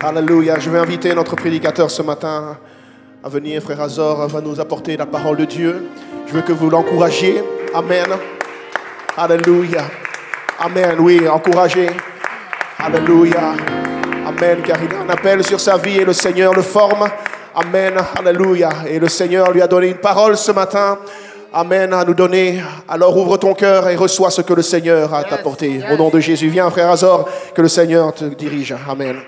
Alléluia. Je vais inviter notre prédicateur ce matin à venir. Frère Azor va nous apporter la parole de Dieu. Je veux que vous l'encouragiez. Amen. Alléluia. Amen. Oui, encouragez. Alléluia. Amen. Car il a un appel sur sa vie et le Seigneur le forme. Amen. Alléluia. Et le Seigneur lui a donné une parole ce matin. Amen, à nous donner. Alors ouvre ton cœur et reçois ce que le Seigneur a t'apporté. Au nom de Jésus, viens frère Azor, que le Seigneur te dirige. Amen.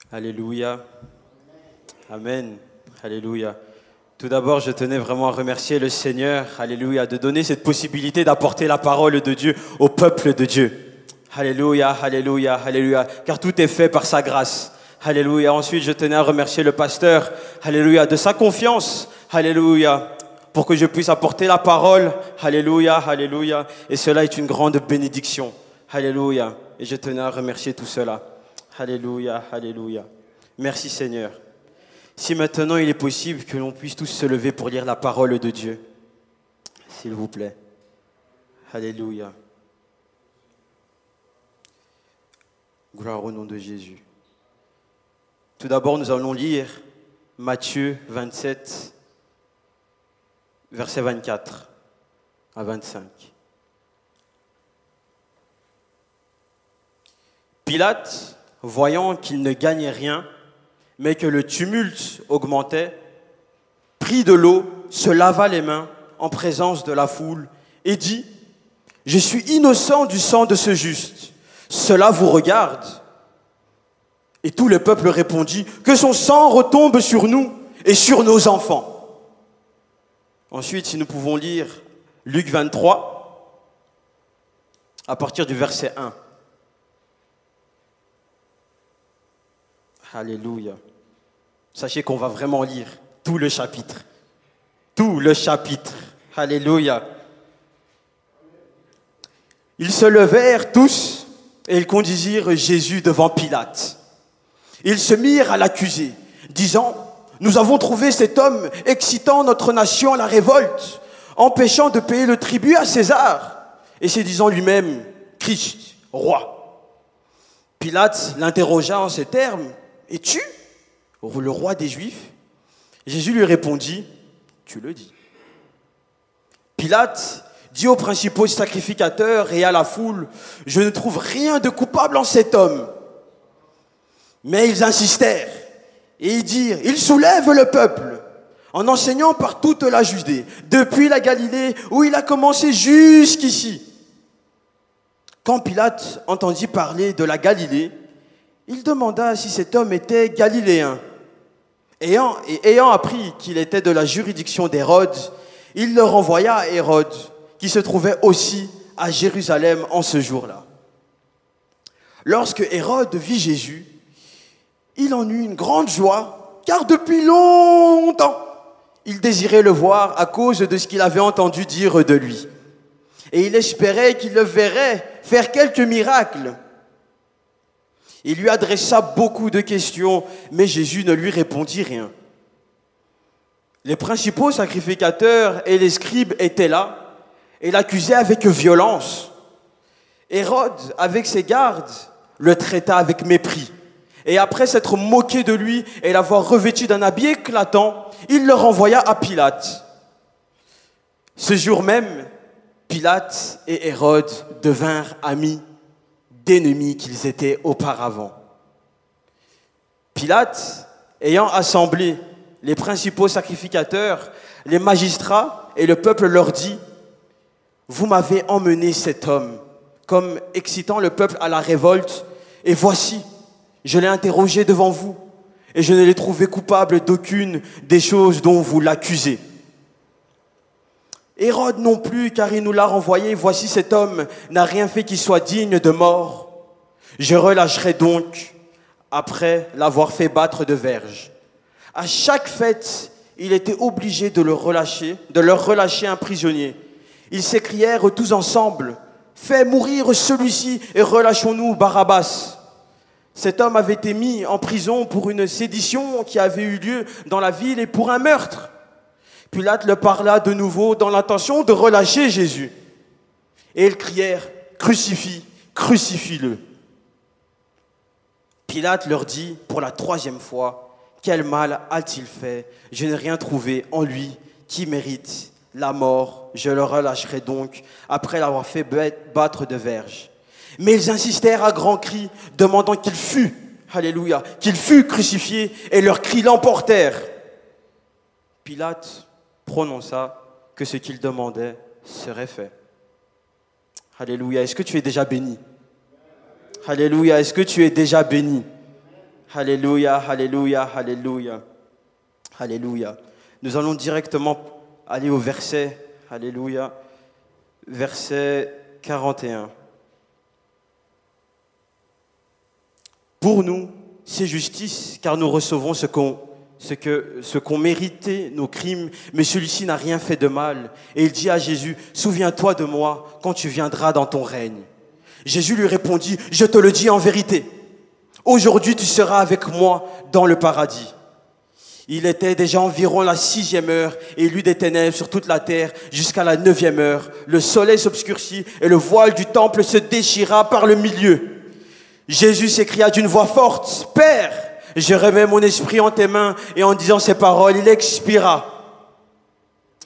Alléluia. Amen. Alléluia. Tout d'abord, je tenais vraiment à remercier le Seigneur, alléluia, de donner cette possibilité d'apporter la parole de Dieu au peuple de Dieu. Alléluia, alléluia, alléluia, car tout est fait par sa grâce. Alléluia. Ensuite, je tenais à remercier le pasteur, alléluia, de sa confiance, alléluia, pour que je puisse apporter la parole, alléluia, alléluia. Et cela est une grande bénédiction, alléluia. Et je tenais à remercier tout cela. Alléluia, alléluia. Merci Seigneur. Si maintenant il est possible que l'on puisse tous se lever pour lire la parole de Dieu, s'il vous plaît. Alléluia. Gloire au nom de Jésus. Tout d'abord, nous allons lire Matthieu 27, versets 24 à 25. Pilate, voyant qu'il ne gagnait rien, mais que le tumulte augmentait, prit de l'eau, se lava les mains en présence de la foule et dit : « Je suis innocent du sang de ce juste. Cela vous regarde ?» Et tout le peuple répondit : « Que son sang retombe sur nous et sur nos enfants. » Ensuite, si nous pouvons lire Luc 23, à partir du verset 1. Alléluia. Sachez qu'on va vraiment lire tout le chapitre. Tout le chapitre. Alléluia. Ils se levèrent tous et ils conduisirent Jésus devant Pilate. Ils se mirent à l'accuser, disant : « Nous avons trouvé cet homme excitant notre nation à la révolte, empêchant de payer le tribut à César, et se disant lui-même Christ, roi. » Pilate l'interrogea en ces termes : « Es-tu le roi des Juifs ?» Jésus lui répondit : « Tu le dis. » Pilate dit aux principaux sacrificateurs et à la foule : « Je ne trouve rien de coupable en cet homme. » Mais ils insistèrent et ils dirent : « Il soulève le peuple en enseignant par toute la Judée, depuis la Galilée où il a commencé jusqu'ici. » Quand Pilate entendit parler de la Galilée, il demanda si cet homme était galiléen. Ayant appris qu'il était de la juridiction d'Hérode, il le renvoya à Hérode, qui se trouvait aussi à Jérusalem en ce jour-là. Lorsque Hérode vit Jésus, il en eut une grande joie, car depuis longtemps, il désirait le voir à cause de ce qu'il avait entendu dire de lui. Et il espérait qu'il le verrait faire quelques miracles. Il lui adressa beaucoup de questions, mais Jésus ne lui répondit rien. Les principaux sacrificateurs et les scribes étaient là et l'accusaient avec violence. Hérode, avec ses gardes, le traita avec mépris. Et après s'être moqué de lui et l'avoir revêtu d'un habit éclatant, il le renvoya à Pilate. Ce jour même, Pilate et Hérode devinrent amis d'ennemis qu'ils étaient auparavant. Pilate, ayant assemblé les principaux sacrificateurs, les magistrats et le peuple, leur dit : « Vous m'avez emmené cet homme comme excitant le peuple à la révolte, et voici, je l'ai interrogé devant vous, et je ne l'ai trouvé coupable d'aucune des choses dont vous l'accusez. Hérode non plus, car il nous l'a renvoyé. Voici, cet homme n'a rien fait qui soit digne de mort. Je relâcherai donc après l'avoir fait battre de verge. » À chaque fête, il était obligé de leur relâcher un prisonnier. Ils s'écrièrent tous ensemble : « Fais mourir celui-ci et relâchons-nous Barabbas. » Cet homme avait été mis en prison pour une sédition qui avait eu lieu dans la ville et pour un meurtre. Pilate le parla de nouveau dans l'intention de relâcher Jésus. Et ils crièrent, « Crucifie, crucifie-le » Pilate leur dit pour la 3e fois, « Quel mal a-t-il fait? Je n'ai rien trouvé en lui qui mérite la mort. Je le relâcherai donc après l'avoir fait battre de verges. » Mais ils insistèrent à grands cris, demandant qu'il fût, alléluia, qu'il fût crucifié, et leurs cris l'emportèrent. Pilate prononça que ce qu'il demandait serait fait. Alléluia, est-ce que tu es déjà béni? Alléluia, est-ce que tu es déjà béni? Alléluia, alléluia, alléluia, alléluia. Nous allons directement aller au verset, alléluia, verset 41. Pour nous, c'est justice, car nous recevons ce qu'ont mérité nos crimes, mais celui-ci n'a rien fait de mal. Et il dit à Jésus, « Souviens-toi de moi quand tu viendras dans ton règne. » Jésus lui répondit, « Je te le dis en vérité, aujourd'hui tu seras avec moi dans le paradis. » Il était déjà environ la 6e heure, et il y eut des ténèbres sur toute la terre jusqu'à la 9e heure. Le soleil s'obscurcit et le voile du temple se déchira par le milieu. Jésus s'écria d'une voix forte, « Père, je remets mon esprit en tes mains. » Et en disant ces paroles, il expira.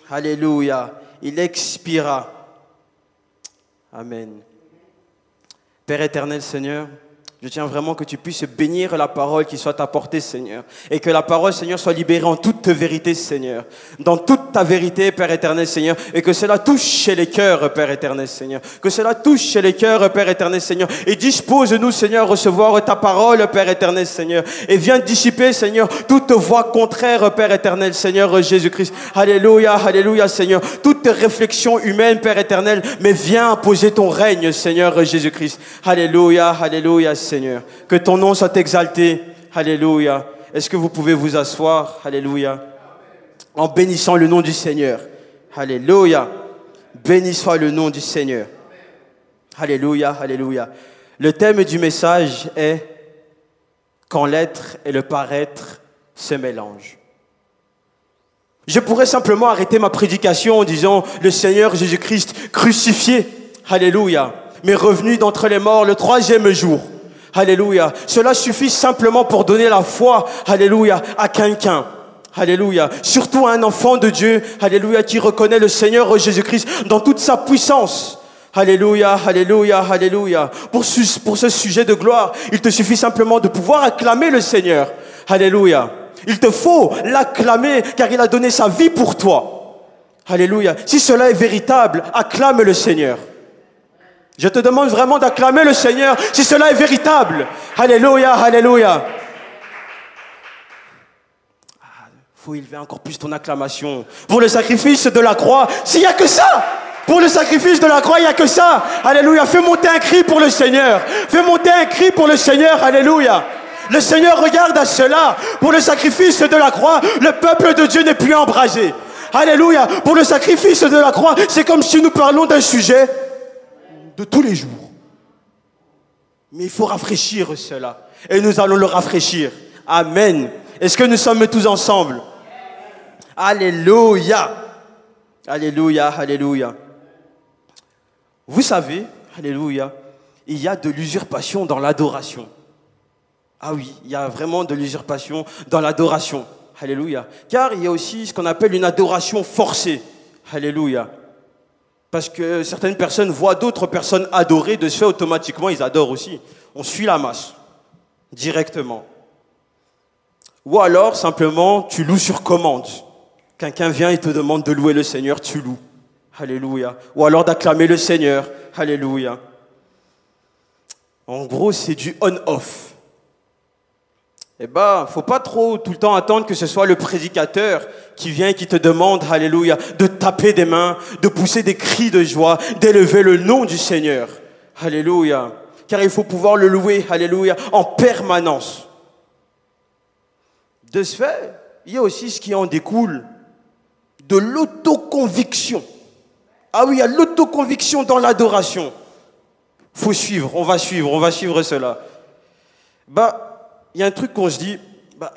Alléluia, il expira. Amen. Père éternel, Seigneur, je tiens vraiment que tu puisses bénir la parole qui soit apportée, Seigneur. Et que la parole, Seigneur, soit libérée en toute vérité, Seigneur. Dans toute ta vérité, Père éternel, Seigneur. Et que cela touche chez les cœurs, Père éternel, Seigneur. Que cela touche chez les cœurs, Père éternel, Seigneur. Et dispose-nous, Seigneur, à recevoir ta parole, Père éternel, Seigneur. Et viens dissiper, Seigneur, toute voix contraire, Père éternel, Seigneur Jésus-Christ. Alléluia, alléluia, Seigneur. Toute réflexion humaine, Père éternel, mais viens imposer ton règne, Seigneur Jésus-Christ. Alléluia, alléluia, Seigneur. Que ton nom soit exalté. Alléluia. Est-ce que vous pouvez vous asseoir? Alléluia. En bénissant le nom du Seigneur. Alléluia. Béni soit le nom du Seigneur. Alléluia, alléluia. Le thème du message est quand l'être et le paraître se mélangent. Je pourrais simplement arrêter ma prédication en disant le Seigneur Jésus-Christ crucifié. Alléluia. Mais revenu d'entre les morts le 3e jour. Alléluia. Cela suffit simplement pour donner la foi, alléluia, à quelqu'un. Alléluia. Surtout à un enfant de Dieu, alléluia, qui reconnaît le Seigneur Jésus-Christ dans toute sa puissance. Alléluia, alléluia, alléluia. Pour ce sujet de gloire, il te suffit simplement de pouvoir acclamer le Seigneur. Alléluia. Il te faut l'acclamer car il a donné sa vie pour toi. Alléluia. Si cela est véritable, acclame le Seigneur. Je te demande vraiment d'acclamer le Seigneur si cela est véritable. Alléluia, alléluia. Faut élever encore plus ton acclamation. Pour le sacrifice de la croix, s'il n'y a que ça. Pour le sacrifice de la croix, il n'y a que ça. Alléluia. Fais monter un cri pour le Seigneur. Fais monter un cri pour le Seigneur. Alléluia. Le Seigneur regarde à cela. Pour le sacrifice de la croix, le peuple de Dieu n'est plus embrasé. Alléluia. Pour le sacrifice de la croix, c'est comme si nous parlons d'un sujet de tous les jours. Mais il faut rafraîchir cela. Et nous allons le rafraîchir. Amen. Est-ce que nous sommes tous ensemble? Alléluia. Alléluia, alléluia. Vous savez, alléluia, il y a de l'usurpation dans l'adoration. Ah oui, il y a vraiment de l'usurpation dans l'adoration. Alléluia. Car il y a aussi ce qu'on appelle une adoration forcée. Alléluia. Parce que certaines personnes voient d'autres personnes adorer, de ce fait, automatiquement, ils adorent aussi. On suit la masse, directement. Ou alors, simplement, tu loues sur commande. Quelqu'un vient et te demande de louer le Seigneur, tu loues. Alléluia. Ou alors d'acclamer le Seigneur. Alléluia. En gros, c'est du on-off. Eh ben, faut pas trop tout le temps attendre que ce soit le prédicateur qui vient et qui te demande, alléluia, de taper des mains, de pousser des cris de joie, d'élever le nom du Seigneur. Alléluia. Car il faut pouvoir le louer, alléluia, en permanence. De ce fait, il y a aussi ce qui en découle, de l'autoconviction. Ah oui, il y a l'autoconviction dans l'adoration. Faut suivre, on va suivre cela. il y a un truc qu'on se dit,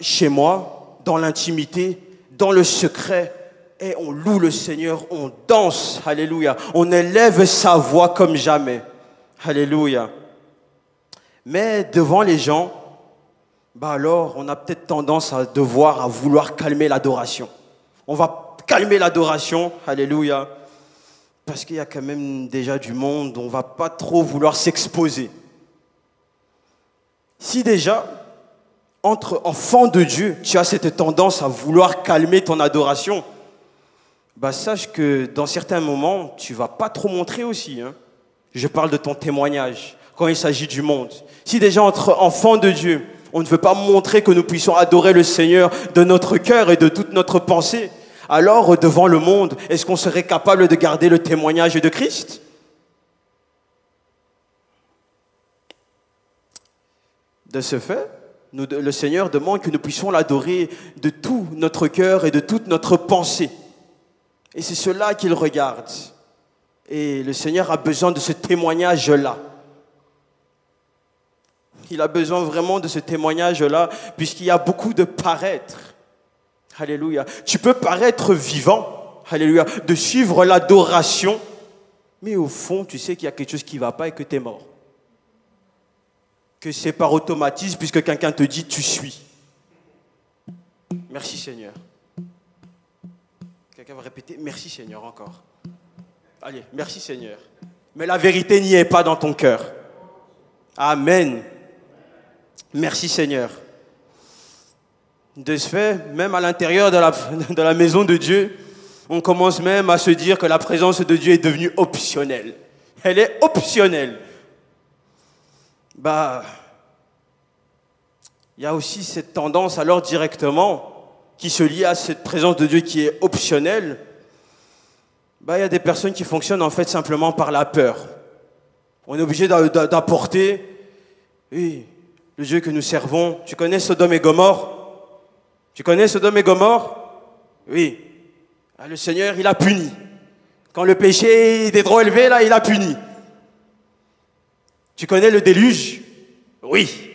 chez moi, dans l'intimité, dans le secret, et on loue le Seigneur, on danse, alléluia, on élève sa voix comme jamais, alléluia. Mais devant les gens, alors on a peut-être tendance à vouloir calmer l'adoration. On va calmer l'adoration, alléluia, parce qu'il y a quand même déjà du monde, on ne va pas trop vouloir s'exposer. Si déjà, entre enfants de Dieu, tu as cette tendance à vouloir calmer ton adoration, sache que dans certains moments, tu ne vas pas trop montrer aussi. Je parle de ton témoignage, quand il s'agit du monde. Si déjà, entre enfants de Dieu, on ne veut pas montrer que nous puissions adorer le Seigneur de notre cœur et de toute notre pensée, alors devant le monde, est-ce qu'on serait capable de garder le témoignage de Christ ? De ce fait, le Seigneur demande que nous puissions l'adorer de tout notre cœur et de toute notre pensée. Et c'est cela qu'il regarde. Et le Seigneur a besoin de ce témoignage-là. Il a besoin vraiment de ce témoignage-là, puisqu'il y a beaucoup de paraître. Alléluia. Tu peux paraître vivant, alléluia, de suivre l'adoration, mais au fond, tu sais qu'il y a quelque chose qui ne va pas et que tu es mort. Que c'est par automatisme, puisque quelqu'un te dit « tu suis ». Merci Seigneur. Quelqu'un va répéter « merci Seigneur » encore. Allez, merci Seigneur. Mais la vérité n'y est pas dans ton cœur. Amen. Merci Seigneur. De ce fait, même à l'intérieur de la maison de Dieu, on commence même à se dire que la présence de Dieu est devenue optionnelle. Elle est optionnelle. Il y a aussi cette tendance alors directement qui se lie à cette présence de Dieu qui est optionnelle. Il y a des personnes qui fonctionnent en fait simplement par la peur. On est obligé d'apporter, oui, le Dieu que nous servons. Tu connais Sodome et Gomorrhe? Tu connais Sodome et Gomorrhe? Oui. Le Seigneur, il a puni. Quand le péché était trop élevé, là, il a puni. Tu connais le déluge? Oui.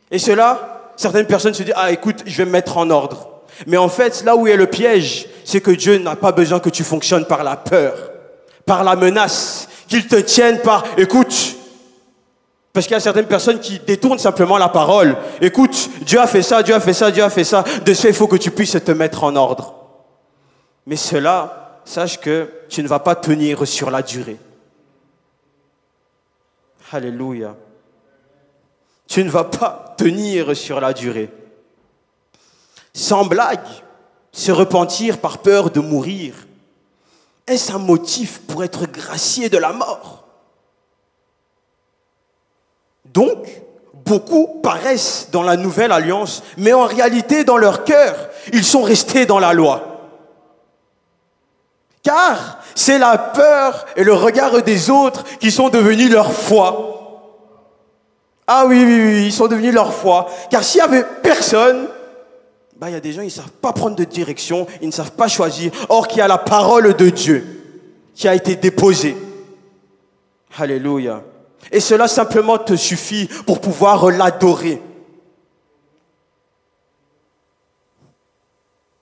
Et cela, certaines personnes se disent, écoute, je vais me mettre en ordre. Mais en fait, là où est le piège, c'est que Dieu n'a pas besoin que tu fonctionnes par la peur, par la menace, qu'il te tienne par, écoute. Parce qu'il y a certaines personnes qui détournent simplement la parole. Écoute, Dieu a fait ça, Dieu a fait ça, Dieu a fait ça. De ce fait, il faut que tu puisses te mettre en ordre. Mais cela, sache que tu ne vas pas tenir sur la durée. Alléluia. Tu ne vas pas tenir sur la durée. Sans blague, se repentir par peur de mourir, est-ce un motif pour être gracié de la mort? Donc, beaucoup paraissent dans la nouvelle alliance, mais en réalité, dans leur cœur, ils sont restés dans la loi. Car c'est la peur et le regard des autres qui sont devenus leur foi. Ah oui, ils sont devenus leur foi. Car s'il n'y avait personne, il y a des gens, ils ne savent pas prendre de direction, ils ne savent pas choisir. Or, qu'il y a la parole de Dieu qui a été déposée. Alléluia. Et cela simplement te suffit pour pouvoir l'adorer.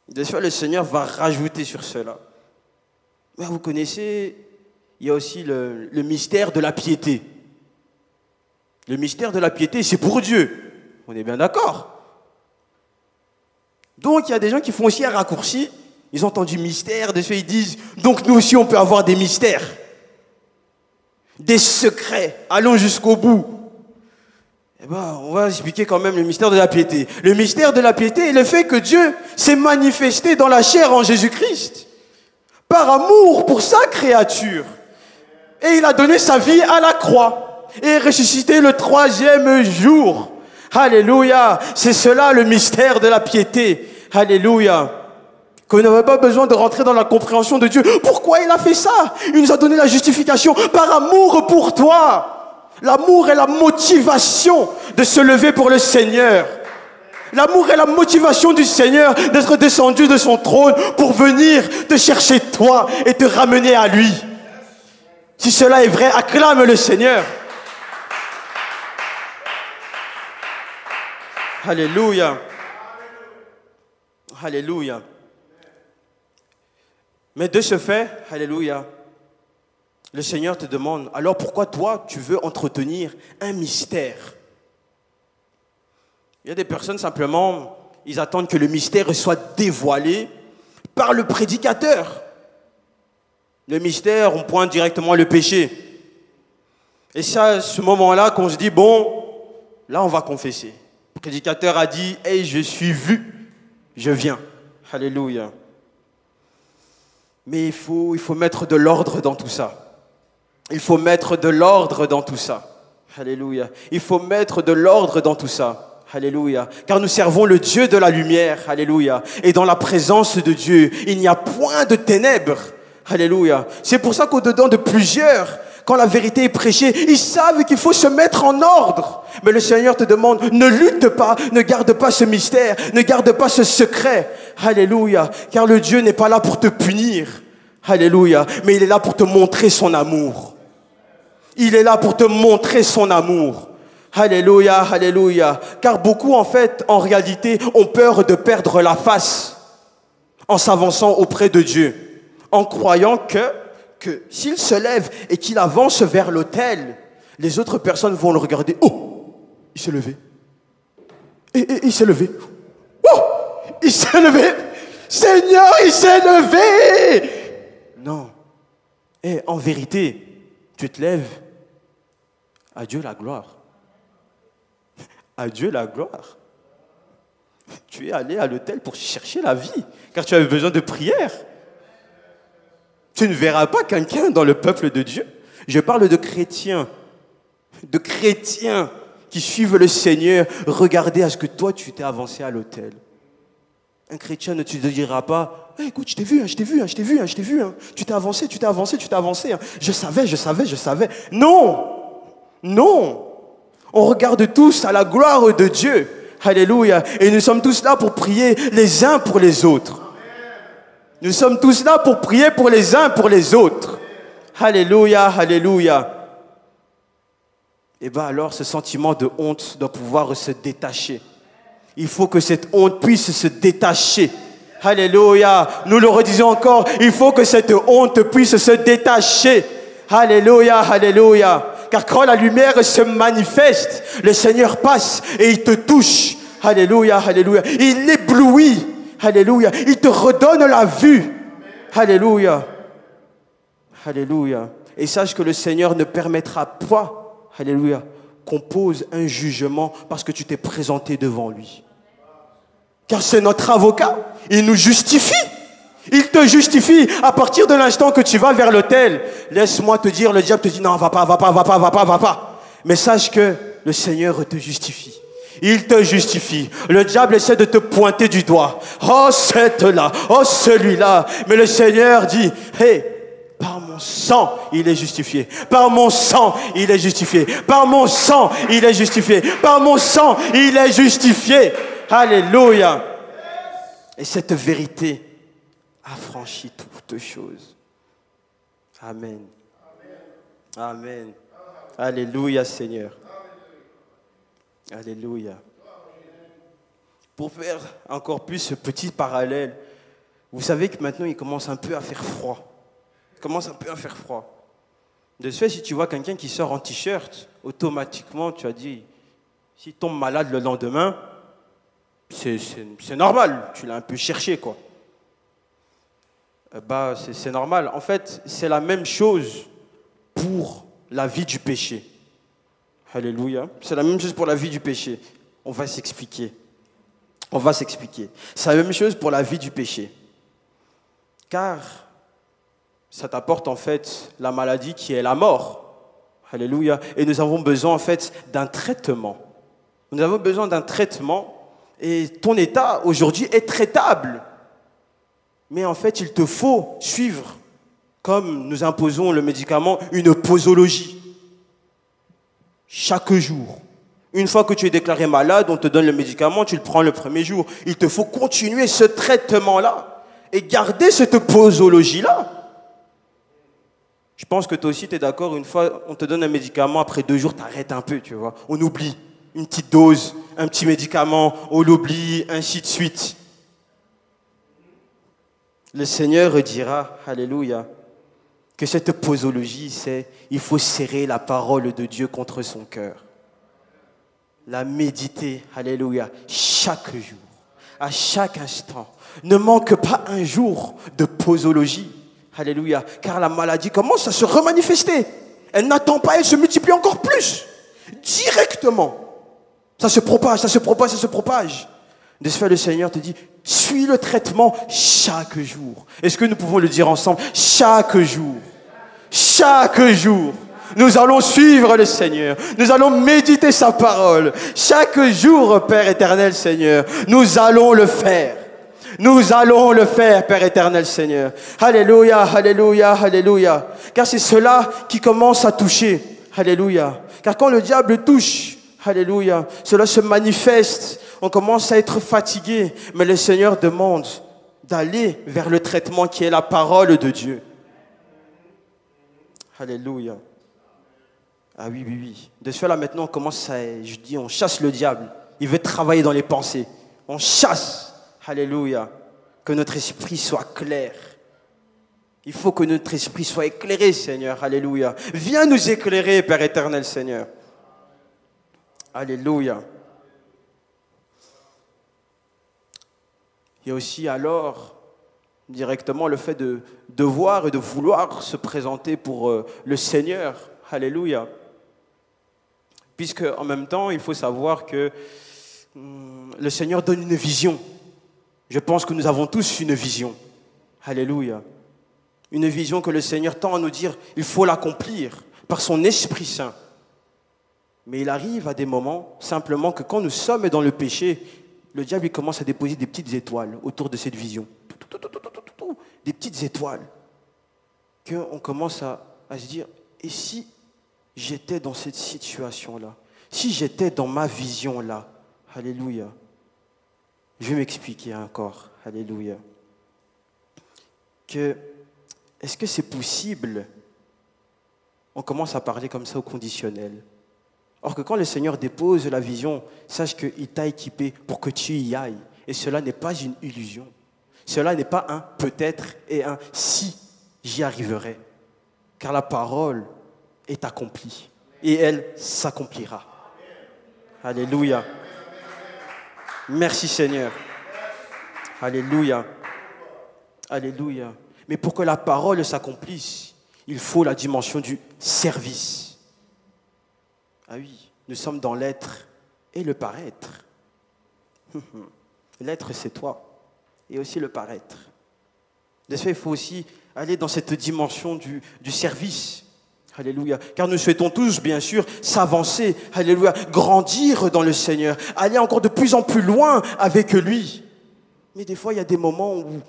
De ce fait, le Seigneur va rajouter sur cela. Vous connaissez, il y a aussi le mystère de la piété. Le mystère de la piété, c'est pour Dieu. On est bien d'accord. Donc, il y a des gens qui font aussi un raccourci. Ils ont entendu mystère, de ce fait, ils disent, donc nous aussi, on peut avoir des mystères. Des secrets. Allons jusqu'au bout. On va expliquer quand même le mystère de la piété. Le mystère de la piété est le fait que Dieu s'est manifesté dans la chair en Jésus-Christ. Par amour pour sa créature. Et il a donné sa vie à la croix. Et est ressuscité le 3e jour. Alléluia. C'est cela le mystère de la piété. Alléluia. Qu'on n'avait pas besoin de rentrer dans la compréhension de Dieu. Pourquoi il a fait ça? Il nous a donné la justification par amour pour toi. L'amour est la motivation de se lever pour le Seigneur. L'amour est la motivation du Seigneur d'être descendu de son trône pour venir te chercher toi et te ramener à lui. Si cela est vrai, acclame le Seigneur. Alléluia. Alléluia. Mais de ce fait, alléluia, le Seigneur te demande, alors pourquoi toi, tu veux entretenir un mystère? Il y a des personnes simplement, ils attendent que le mystère soit dévoilé par le prédicateur. Le mystère, on pointe directement le péché. Et c'est à ce moment-là qu'on se dit, bon, là on va confesser. Le prédicateur a dit, hey, je suis vu, je viens. Alléluia. Mais il faut mettre de l'ordre dans tout ça. Il faut mettre de l'ordre dans tout ça. Alléluia. Il faut mettre de l'ordre dans tout ça. Alléluia. Car nous servons le Dieu de la lumière. Alléluia. Et dans la présence de Dieu, il n'y a point de ténèbres. Alléluia. C'est pour ça qu'au-dedans de plusieurs, quand la vérité est prêchée, ils savent qu'il faut se mettre en ordre. Mais le Seigneur te demande, ne lutte pas, ne garde pas ce mystère, ne garde pas ce secret. Alléluia. Car le Dieu n'est pas là pour te punir. Alléluia. Mais il est là pour te montrer son amour. Il est là pour te montrer son amour. Alléluia, alléluia. Car beaucoup, en fait, en réalité, ont peur de perdre la face en s'avançant auprès de Dieu, en croyant que s'il se lève et qu'il avance vers l'autel, les autres personnes vont le regarder. Oh, il s'est levé. Et il s'est levé. Oh, il s'est levé. Seigneur, il s'est levé. Non. Et en vérité, tu te lèves. À Dieu la gloire. À Dieu la gloire. Tu es allé à l'autel pour chercher la vie, car tu avais besoin de prière. Tu ne verras pas quelqu'un dans le peuple de Dieu. Je parle de chrétiens qui suivent le Seigneur. Regardez à ce que toi, tu t'es avancé à l'autel. Un chrétien ne te dira pas, hey, écoute, je t'ai vu. Tu t'es avancé. Je savais. Non. On regarde tous à la gloire de Dieu. Alléluia. Et nous sommes tous là pour prier les uns pour les autres. Nous sommes tous là pour prier pour les uns pour les autres. Alléluia, alléluia. Et bien alors, ce sentiment de honte doit pouvoir se détacher. Il faut que cette honte puisse se détacher. Alléluia. Nous le redisons encore, il faut que cette honte puisse se détacher. Alléluia, alléluia. Car quand la lumière se manifeste, le Seigneur passe et il te touche. Alléluia, alléluia. Il éblouit. Alléluia. Il te redonne la vue. Alléluia. Alléluia. Et sache que le Seigneur ne permettra pas, alléluia, qu'on pose un jugement parce que tu t'es présenté devant lui. Car c'est notre avocat. Il nous justifie. Il te justifie à partir de l'instant que tu vas vers l'autel. Laisse-moi te dire, le diable te dit non, va pas. Mais sache que le Seigneur te justifie. Il te justifie. Le diable essaie de te pointer du doigt. Oh, cette-là, oh, celui-là. Mais le Seigneur dit, hey, par mon sang, il est justifié. Par mon sang, il est justifié. Par mon sang, il est justifié. Par mon sang, il est justifié. Alléluia. Et cette vérité affranchit toutes choses. Amen. Amen. Alléluia, Seigneur. Alléluia. Pour faire encore plus ce petit parallèle, vous savez que maintenant il commence un peu à faire froid. De ce fait, si tu vois quelqu'un qui sort en t-shirt, automatiquement tu as dit, s'il tombe malade le lendemain, c'est normal, tu l'as un peu cherché, quoi. C'est normal. En fait, c'est la même chose pour la vie du péché. Alléluia. C'est la même chose pour la vie du péché. On va s'expliquer. C'est la même chose pour la vie du péché. Car ça t'apporte en fait la maladie qui est la mort. Alléluia. Et nous avons besoin en fait d'un traitement. Nous avons besoin d'un traitement et ton état aujourd'hui est traitable. Mais en fait, il te faut suivre, comme nous imposons le médicament, une posologie. Chaque jour. Une fois que tu es déclaré malade, on te donne le médicament, tu le prends le premier jour. Il te faut continuer ce traitement-là et garder cette posologie-là. Je pense que toi aussi, tu es d'accord, une fois, on te donne un médicament, après 2 jours, tu arrêtes un peu, tu vois. On oublie. une petite dose, un petit médicament, on l'oublie, ainsi de suite. Le Seigneur dira, alléluia, que cette posologie, c'est il faut serrer la parole de Dieu contre son cœur. La méditer, alléluia, chaque jour, à chaque instant. Ne manque pas un jour de posologie, alléluia, car la maladie commence à se remanifester. Elle n'attend pas, elle se multiplie encore plus, directement. Ça se propage, ça se propage, ça se propage. De ce fait, le Seigneur te dit, suis le traitement chaque jour. Est-ce que nous pouvons le dire ensemble? Chaque jour. Chaque jour. Nous allons suivre le Seigneur. Nous allons méditer sa parole. Chaque jour, Père éternel, Seigneur, nous allons le faire. Nous allons le faire, Père éternel, Seigneur. Alléluia, alléluia, alléluia. Car c'est cela qui commence à toucher. Alléluia. Car quand le diable touche, alléluia, cela se manifeste. On commence à être fatigué. Mais le Seigneur demande d'aller vers le traitement qui est la parole de Dieu. Alléluia. Ah oui, oui, oui. De ce fait-là, maintenant, on commence à, on chasse le diable. Il veut travailler dans les pensées. On chasse. Alléluia. Que notre esprit soit clair. Il faut que notre esprit soit éclairé, Seigneur. Alléluia. Viens nous éclairer, Père éternel, Seigneur. Alléluia. Il y a aussi alors directement le fait de devoir et de vouloir se présenter pour le Seigneur. Alléluia. Puisque en même temps, il faut savoir que le Seigneur donne une vision. Je pense que nous avons tous une vision. Alléluia. Une vision que le Seigneur tend à nous dire, il faut l'accomplir par son Esprit Saint. Mais il arrive à des moments, simplement, que quand nous sommes dans le péché, le diable il commence à déposer des petites étoiles autour de cette vision. Des petites étoiles. Qu'on commence à se dire, et si j'étais dans cette situation-là, si j'étais dans ma vision-là, alléluia. Je vais m'expliquer encore, alléluia. Est-ce que c'est possible? On commence à parler comme ça au conditionnel. Or que quand le Seigneur dépose la vision, sache qu'il t'a équipé pour que tu y ailles. Et cela n'est pas une illusion. Cela n'est pas un peut-être et un si j'y arriverai. Car la parole est accomplie. Et elle s'accomplira. Alléluia. Merci Seigneur. Alléluia. Alléluia. Mais pour que la parole s'accomplisse, il faut la dimension du service. Ah oui, nous sommes dans l'être et le paraître. L'être, c'est toi. Et aussi le paraître. De ce fait, il faut aussi aller dans cette dimension du service. Alléluia. Car nous souhaitons tous, bien sûr, s'avancer. Alléluia. Grandir dans le Seigneur. Aller encore de plus en plus loin avec lui. Mais des fois, il y a des moments où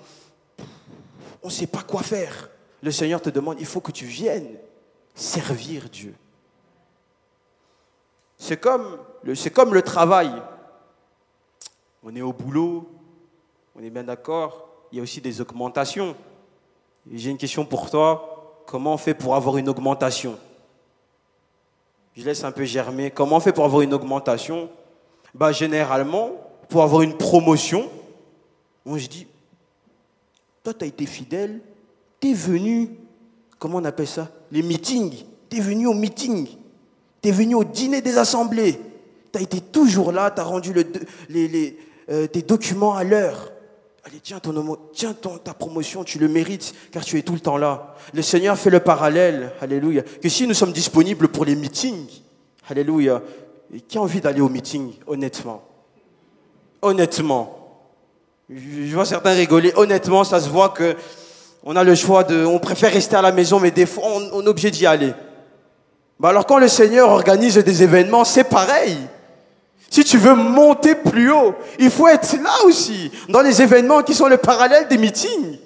on ne sait pas quoi faire. Le Seigneur te demande, il faut que tu viennes servir Dieu. C'est comme le travail. On est au boulot, on est bien d'accord. Il y a aussi des augmentations. Et j'ai une question pour toi. Comment on fait pour avoir une augmentation? Je laisse un peu germer. Comment on fait pour avoir une augmentation? Généralement, pour avoir une promotion, on se dit, toi, tu as été fidèle, tu es venu, comment on appelle ça? Les meetings. Tu es venu au meeting. Tu es venu au dîner des assemblées. Tu as été toujours là, tu as rendu tes documents à l'heure. Allez, tiens, ta promotion, tu le mérites, car tu es tout le temps là. Le Seigneur fait le parallèle, alléluia, que si nous sommes disponibles pour les meetings, alléluia, et qui a envie d'aller au meeting, honnêtement? Honnêtement. Je vois certains rigoler. Honnêtement, ça se voit qu'on a le choix on préfère rester à la maison, mais des fois, on est obligé d'y aller. Alors, quand le Seigneur organise des événements, c'est pareil. Si tu veux monter plus haut, il faut être là aussi, dans les événements qui sont le parallèle des meetings.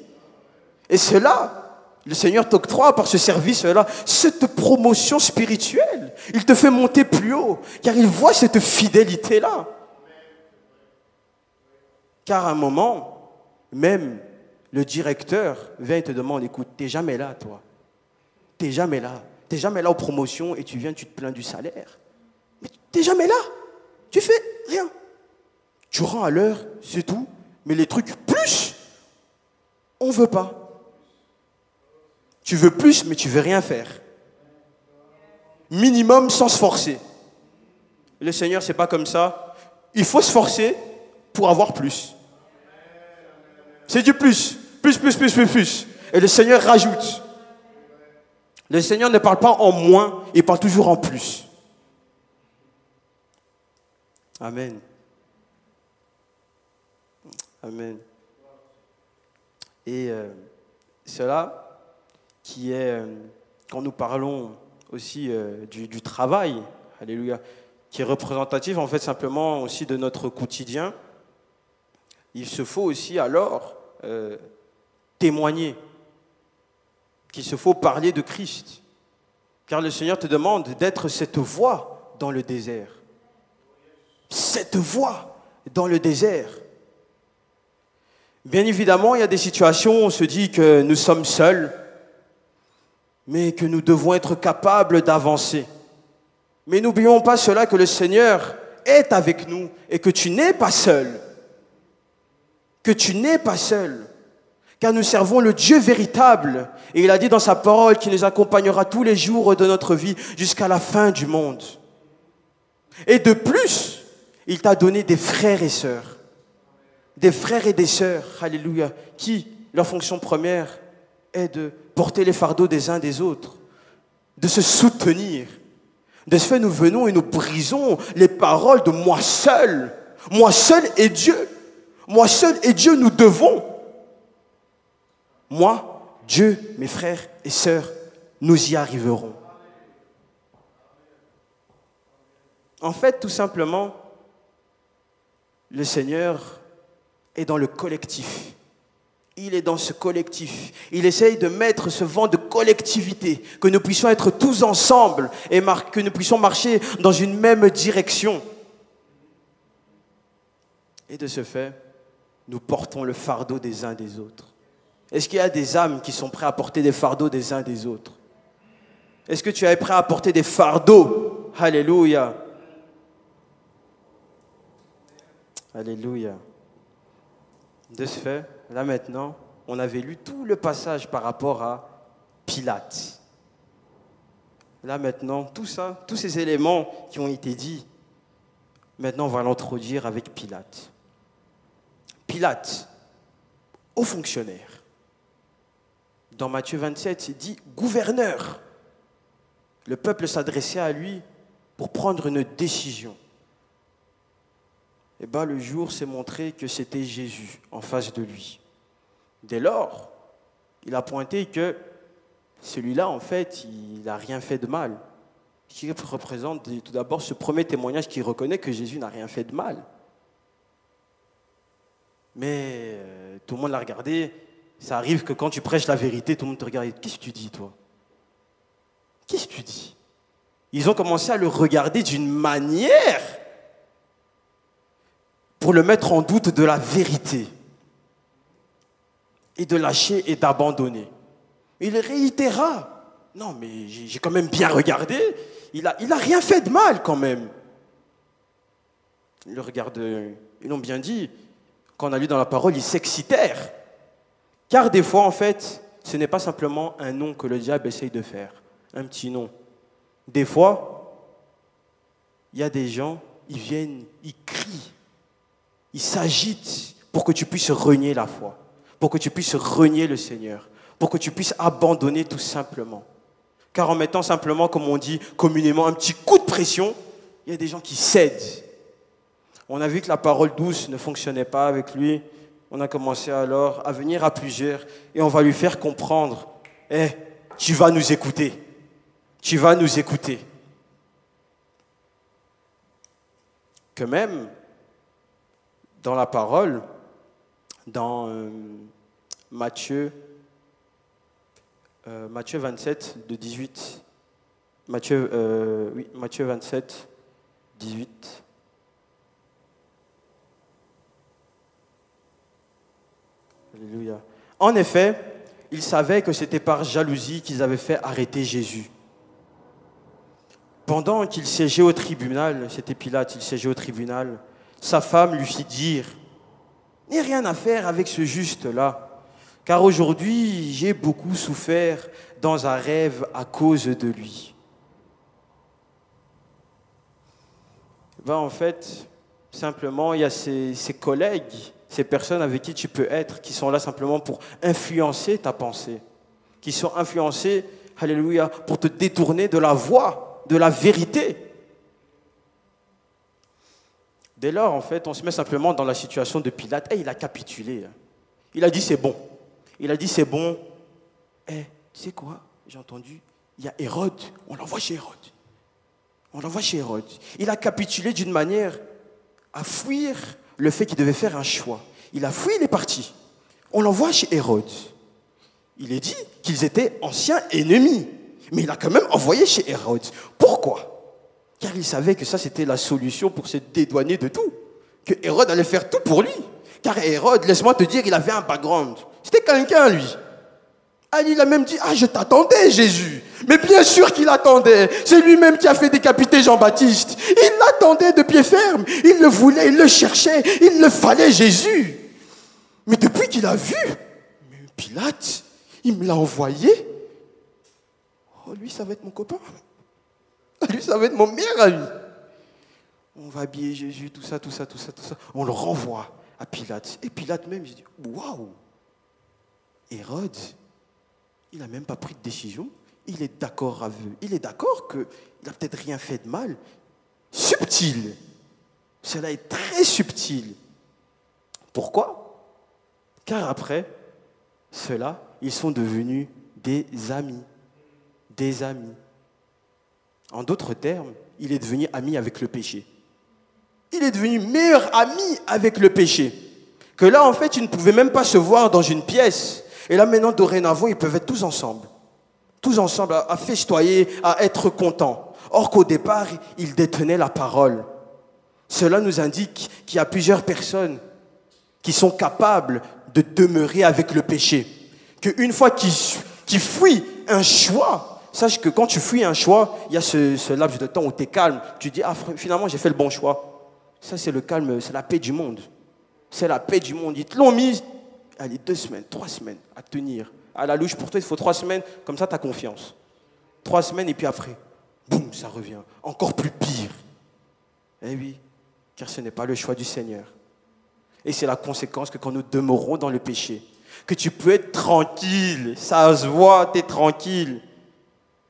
Et cela, le Seigneur t'octroie par ce service-là, cette promotion spirituelle. Il te fait monter plus haut, car il voit cette fidélité-là. Car à un moment, même le directeur vient et te demande, écoute, t'es jamais là, toi. T'es jamais là. T'es jamais là aux promotions et tu viens, tu te plains du salaire. Mais t'es jamais là. tu fais rien. Tu rends à l'heure, c'est tout. Mais les trucs plus, on ne veut pas. Tu veux plus, mais tu ne veux rien faire. Minimum sans se forcer. Le Seigneur, c'est pas comme ça. Il faut se forcer pour avoir plus. C'est du plus. Plus. Et le Seigneur rajoute. Le Seigneur ne parle pas en moins, il parle toujours en plus. Amen. Amen. Et cela qui est, quand nous parlons aussi du travail, alléluia, qui est représentatif en fait simplement aussi de notre quotidien, il se faut aussi alors témoigner, qu'il se faut parler de Christ, car le Seigneur te demande d'être cette voix dans le désert. Cette voix dans le désert. Bien évidemment, il y a des situations où on se dit que nous sommes seuls, mais que nous devons être capables d'avancer. Mais n'oublions pas cela, que le Seigneur est avec nous et que tu n'es pas seul. Que tu n'es pas seul. Car nous servons le Dieu véritable. Et il a dit dans sa parole qu'il nous accompagnera tous les jours de notre vie jusqu'à la fin du monde. Et de plus, il t'a donné des frères et sœurs. Des frères et des sœurs, alléluia, qui, leur fonction première est de porter les fardeaux des uns des autres, de se soutenir. De ce fait, nous venons et nous brisons les paroles de moi seul et Dieu. Moi seul et Dieu, nous devons. Moi, Dieu, mes frères et sœurs, nous y arriverons. En fait, tout simplement, le Seigneur est dans le collectif. Il est dans ce collectif. Il essaye de mettre ce vent de collectivité, que nous puissions être tous ensemble et que nous puissions marcher dans une même direction. Et de ce fait, nous portons le fardeau des uns des autres. Est-ce qu'il y a des âmes qui sont prêtes à porter des fardeaux des uns des autres? Est-ce que tu es prêt à porter des fardeaux? Alléluia. Alléluia. De ce fait, là maintenant, on avait lu tout le passage par rapport à Pilate. Là maintenant, tout ça, tous ces éléments qui ont été dits, maintenant on va l'introduire avec Pilate. Pilate, haut fonctionnaire. Dans Matthieu 27, il dit « gouverneur ». Le peuple s'adressait à lui pour prendre une décision. Et bien le jour s'est montré que c'était Jésus en face de lui. Dès lors, il a pointé que celui-là, en fait, il n'a rien fait de mal. Ce qui représente tout d'abord ce premier témoignage qui reconnaît que Jésus n'a rien fait de mal. Mais tout le monde l'a regardé. Ça arrive que quand tu prêches la vérité, tout le monde te regarde. Qu'est-ce que tu dis, toi? Qu'est-ce que tu dis? Ils ont commencé à le regarder d'une manière pour le mettre en doute de la vérité et de lâcher et d'abandonner. Il réitéra. Non, mais j'ai quand même bien regardé. Il a rien fait de mal quand même. Ils le regardent, ils l'ont bien dit. Quand on a lu dans la parole, ils s'excitèrent. Car des fois, en fait, ce n'est pas simplement un nom que le diable essaye de faire. Un petit nom. Des fois, il y a des gens, ils viennent, ils crient. Ils s'agitent pour que tu puisses renier la foi, pour que tu puisses renier le Seigneur, pour que tu puisses abandonner tout simplement. Car en mettant simplement, comme on dit communément, un petit coup de pression, il y a des gens qui cèdent. On a vu que la parole douce ne fonctionnait pas avec lui. On a commencé alors à venir à plusieurs et on va lui faire comprendre, tu vas nous écouter. Tu vas nous écouter. Que même, dans la parole, dans Matthieu 27, de 18. Matthieu 27, 18. Alléluia. En effet, ils savaient que c'était par jalousie qu'ils avaient fait arrêter Jésus. Pendant qu'il siégeait au tribunal, c'était Pilate, il siégeait au tribunal, sa femme lui fit dire, « N'ai rien à faire avec ce juste-là, car aujourd'hui j'ai beaucoup souffert dans un rêve à cause de lui. » En fait, simplement, il y a ces collègues, ces personnes avec qui tu peux être, qui sont là simplement pour influencer ta pensée, qui sont influencés, alléluia, pour te détourner de la voie, de la vérité. Dès lors, en fait, on se met simplement dans la situation de Pilate. Il a capitulé. Il a dit, c'est bon. Il a dit, c'est bon. Tu sais quoi? J'ai entendu, il y a Hérode. On l'envoie chez Hérode. On l'envoie chez Hérode. Il a capitulé d'une manière à fuir le fait qu'il devait faire un choix. Il a fui, il est parti. On l'envoie chez Hérode. Il est dit qu'ils étaient anciens ennemis. Mais il a quand même envoyé chez Hérode. Pourquoi? Car il savait que ça, c'était la solution pour se dédouaner de tout. Que Hérode allait faire tout pour lui. Car Hérode, laisse-moi te dire, il avait un background. C'était quelqu'un, lui. Il a même dit, je t'attendais, Jésus. Mais bien sûr qu'il attendait. C'est lui-même qui a fait décapiter Jean-Baptiste. Il l'attendait de pied ferme. Il le voulait, il le cherchait. Il le fallait, Jésus. Mais depuis qu'il a vu, Pilate, il me l'a envoyé. Lui, ça va être mon copain. Lui, ça va être mon meilleur ami. On va habiller Jésus, tout ça. On le renvoie à Pilate. Et Pilate même, je dis, waouh! Hérode, il n'a même pas pris de décision. Il est d'accord avec eux. Il est d'accord qu'il n'a peut-être rien fait de mal. Subtil. Cela est très subtil. Pourquoi? Car après, ceux-là, ils sont devenus des amis. Des amis. En d'autres termes, il est devenu ami avec le péché. Il est devenu meilleur ami avec le péché. Que là, en fait, ils ne pouvaient même pas se voir dans une pièce. Et là, maintenant, dorénavant, ils peuvent être tous ensemble. Tous ensemble, à festoyer, à être contents. Or qu'au départ, ils détenaient la parole. Cela nous indique qu'il y a plusieurs personnes qui sont capables de demeurer avec le péché. Qu'une fois qu'ils fuient un choix, sache que quand tu fuis un choix, il y a ce laps de temps où tu es calme. Tu dis, finalement, j'ai fait le bon choix. Ça, c'est le calme, c'est la paix du monde. C'est la paix du monde. Ils te l'ont mis, allez, 2 semaines, 3 semaines à tenir. À la louche, pour toi, il faut 3 semaines, comme ça, tu as confiance. 3 semaines, et puis après, boum, ça revient. Encore plus pire. Eh oui, car ce n'est pas le choix du Seigneur. Et c'est la conséquence que quand nous demeurons dans le péché, que tu peux être tranquille, ça se voit, tu es tranquille.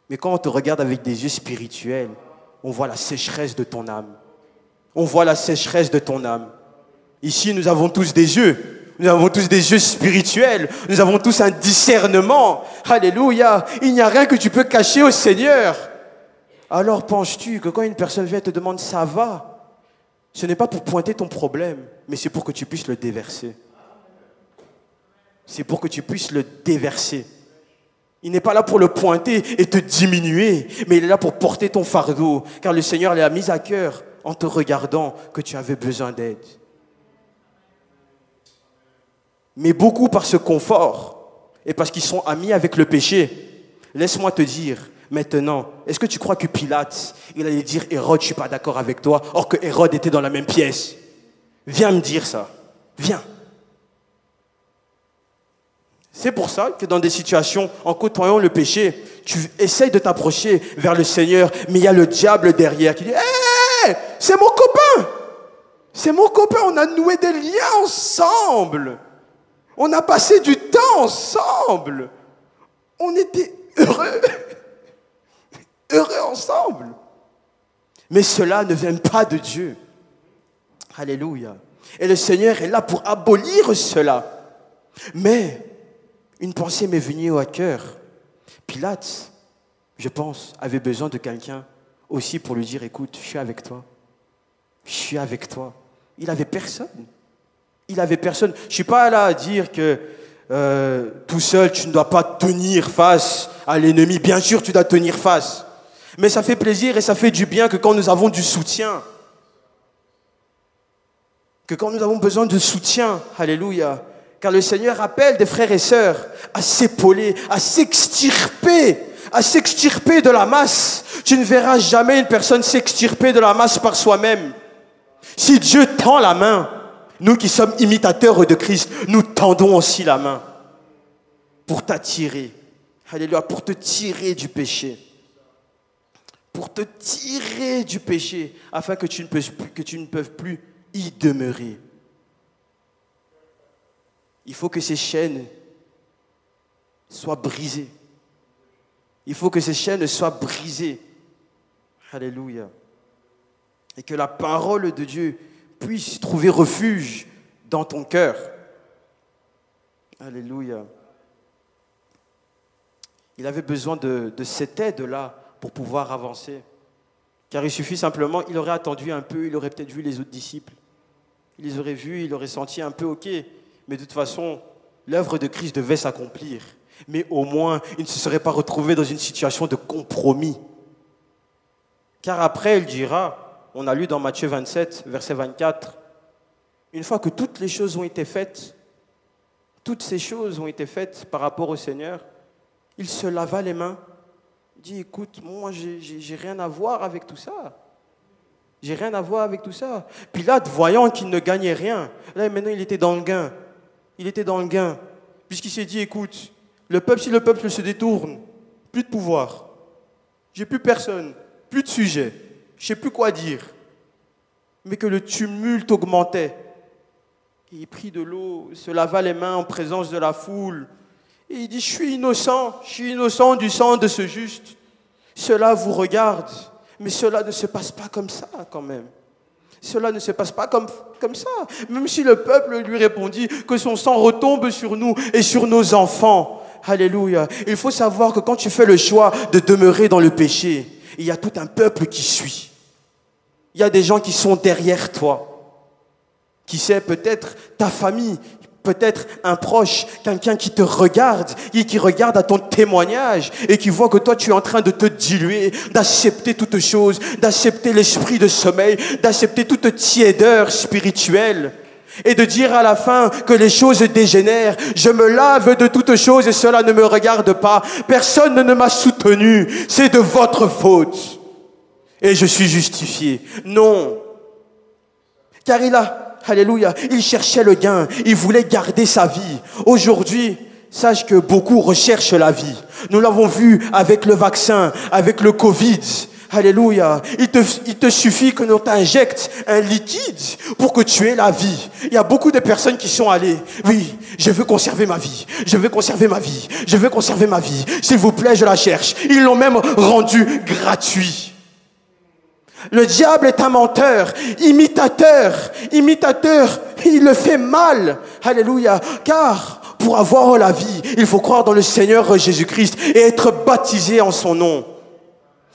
Mais quand on te regarde avec des yeux spirituels, on voit la sécheresse de ton âme. On voit la sécheresse de ton âme. Ici, nous avons tous des yeux. Nous avons tous des yeux spirituels. Nous avons tous un discernement. Alléluia. Il n'y a rien que tu peux cacher au Seigneur. Alors penses-tu que quand une personne vient et te demande « ça va », ce n'est pas pour pointer ton problème, mais c'est pour que tu puisses le déverser. C'est pour que tu puisses le déverser. Il n'est pas là pour le pointer et te diminuer, mais il est là pour porter ton fardeau, car le Seigneur l'a mis à cœur en te regardant que tu avais besoin d'aide. Mais beaucoup par ce confort et parce qu'ils sont amis avec le péché, laisse-moi te dire maintenant, est-ce que tu crois que Pilate, il allait dire Hérode, je ne suis pas d'accord avec toi, or que Hérode était dans la même pièce? Viens me dire ça, viens. C'est pour ça que dans des situations, en côtoyant le péché, tu essayes de t'approcher vers le Seigneur, mais il y a le diable derrière qui dit « Hey, c'est mon copain! C'est mon copain, on a noué des liens ensemble. On a passé du temps ensemble. On était heureux. Heureux ensemble. » Mais cela ne vient pas de Dieu. Alléluia. Et le Seigneur est là pour abolir cela. Mais une pensée m'est venue au cœur. Pilate, je pense, avait besoin de quelqu'un aussi pour lui dire, écoute, je suis avec toi. Je suis avec toi. Il n'avait personne. Il n'avait personne. Je ne suis pas là à dire que tout seul, tu ne dois pas tenir face à l'ennemi. Bien sûr, tu dois tenir face. Mais ça fait plaisir et ça fait du bien que quand nous avons du soutien, que quand nous avons besoin de soutien, alléluia, car le Seigneur appelle des frères et sœurs à s'épauler, à s'extirper, à s'extirper de la masse. Tu ne verras jamais une personne s'extirper de la masse par soi-même. Si Dieu tend la main, nous qui sommes imitateurs de Christ, nous tendons aussi la main pour t'attirer. Alléluia, pour te tirer du péché. Pour te tirer du péché, afin que tu ne peux plus y demeurer. Il faut que ces chaînes soient brisées. Il faut que ces chaînes soient brisées. Alléluia. Et que la parole de Dieu puisse trouver refuge dans ton cœur. Alléluia. Il avait besoin de cette aide-là pour pouvoir avancer. Car il suffit simplement, il aurait attendu un peu, il aurait peut-être vu les autres disciples. Il les aurait vus, il aurait senti un peu, ok, mais de toute façon, l'œuvre de Christ devait s'accomplir. Mais au moins, il ne se serait pas retrouvé dans une situation de compromis. Car après, il dira, on a lu dans Matthieu 27, verset 24, une fois que toutes les choses ont été faites, toutes ces choses ont été faites par rapport au Seigneur, il se lava les mains, dit, écoute, moi, j'ai rien à voir avec tout ça. J'ai rien à voir avec tout ça. Pilate, voyant qu'il ne gagnait rien, là, maintenant, il était dans le gain. Il était dans le gain. Puisqu'il s'est dit, écoute, si le peuple se détourne, plus de pouvoir. J'ai plus personne, plus de sujet. Je ne sais plus quoi dire. Mais que le tumulte augmentait. Et il prit de l'eau, se lava les mains en présence de la foule. Et il dit, je suis innocent du sang de ce juste. Cela vous regarde, mais cela ne se passe pas comme ça quand même. Cela ne se passe pas comme ça. Même si le peuple lui répondit que son sang retombe sur nous et sur nos enfants. Alléluia. Il faut savoir que quand tu fais le choix de demeurer dans le péché, il y a tout un peuple qui suit. Il y a des gens qui sont derrière toi. Qui sait, peut-être ta famille, peut-être un proche, quelqu'un qui te regarde et qui regarde à ton témoignage et qui voit que toi tu es en train de te diluer, d'accepter toutes choses, d'accepter l'esprit de sommeil, d'accepter toute tiédeur spirituelle et de dire à la fin que les choses dégénèrent. Je me lave de toutes choses et cela ne me regarde pas. Personne ne m'a soutenu. C'est de votre faute. Et je suis justifié. Non. Car alléluia, il cherchait le gain, il voulait garder sa vie. Aujourd'hui, sache que beaucoup recherchent la vie. Nous l'avons vu avec le vaccin, avec le Covid. Alléluia, il te suffit que l'on t'injecte un liquide pour que tu aies la vie. Il y a beaucoup de personnes qui sont allées. Oui, je veux conserver ma vie, je veux conserver ma vie, je veux conserver ma vie. S'il vous plaît, je la cherche. Ils l'ont même rendu gratuit. Le diable est un menteur, imitateur, il le fait mal. Alléluia. Car pour avoir la vie, il faut croire dans le Seigneur Jésus-Christ et être baptisé en son nom.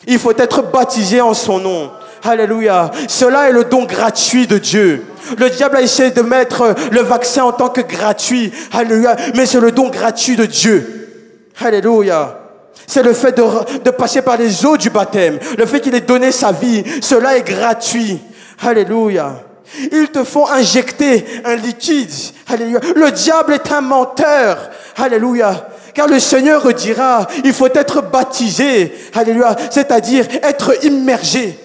Il faut être baptisé en son nom. Alléluia. Cela est le don gratuit de Dieu. Le diable a essayé de mettre le vaccin en tant que gratuit. Alléluia. Mais c'est le don gratuit de Dieu. Alléluia. C'est le fait de passer par les eaux du baptême. Le fait qu'il ait donné sa vie. Cela est gratuit. Alléluia. Ils te font injecter un liquide. Alléluia. Le diable est un menteur. Alléluia. Car le Seigneur dira, il faut être baptisé. Alléluia. C'est-à-dire être immergé.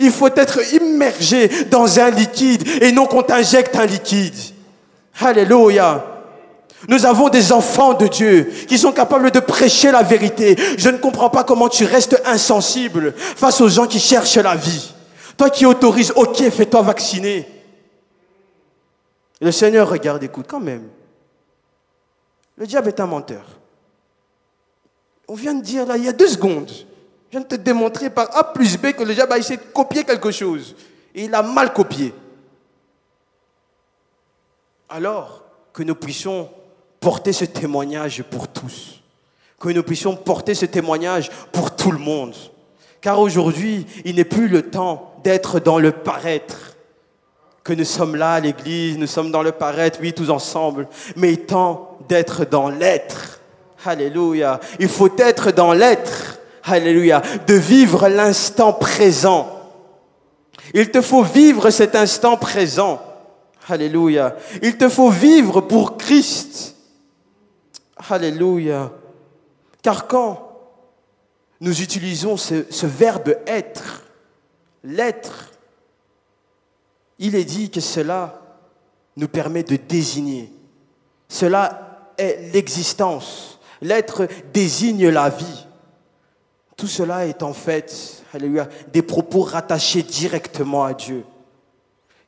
Il faut être immergé dans un liquide et non qu'on t'injecte un liquide. Alléluia. Nous avons des enfants de Dieu qui sont capables de prêcher la vérité. Je ne comprends pas comment tu restes insensible face aux gens qui cherchent la vie. Toi qui autorises, ok, fais-toi vacciner. Le Seigneur regarde, écoute, quand même. Le diable est un menteur. On vient de dire là, il y a 2 secondes, je viens de te démontrer par A plus B que le diable a essayé de copier quelque chose. Et il a mal copié. Alors que nous puissions porter ce témoignage pour tous. Que nous puissions porter ce témoignage pour tout le monde. Car aujourd'hui, il n'est plus le temps d'être dans le paraître. Que nous sommes là à l'église, nous sommes dans le paraître, oui, tous ensemble. Mais il est temps d'être dans l'être. Alléluia. Il faut être dans l'être. Alléluia. De vivre l'instant présent. Il te faut vivre cet instant présent. Alléluia. Il te faut vivre pour Christ. Alléluia. Car quand nous utilisons ce verbe être, l'être. Il est dit que cela nous permet de désigner. Cela est l'existence. L'être désigne la vie. Tout cela est en fait, alléluia, des propos rattachés directement à Dieu.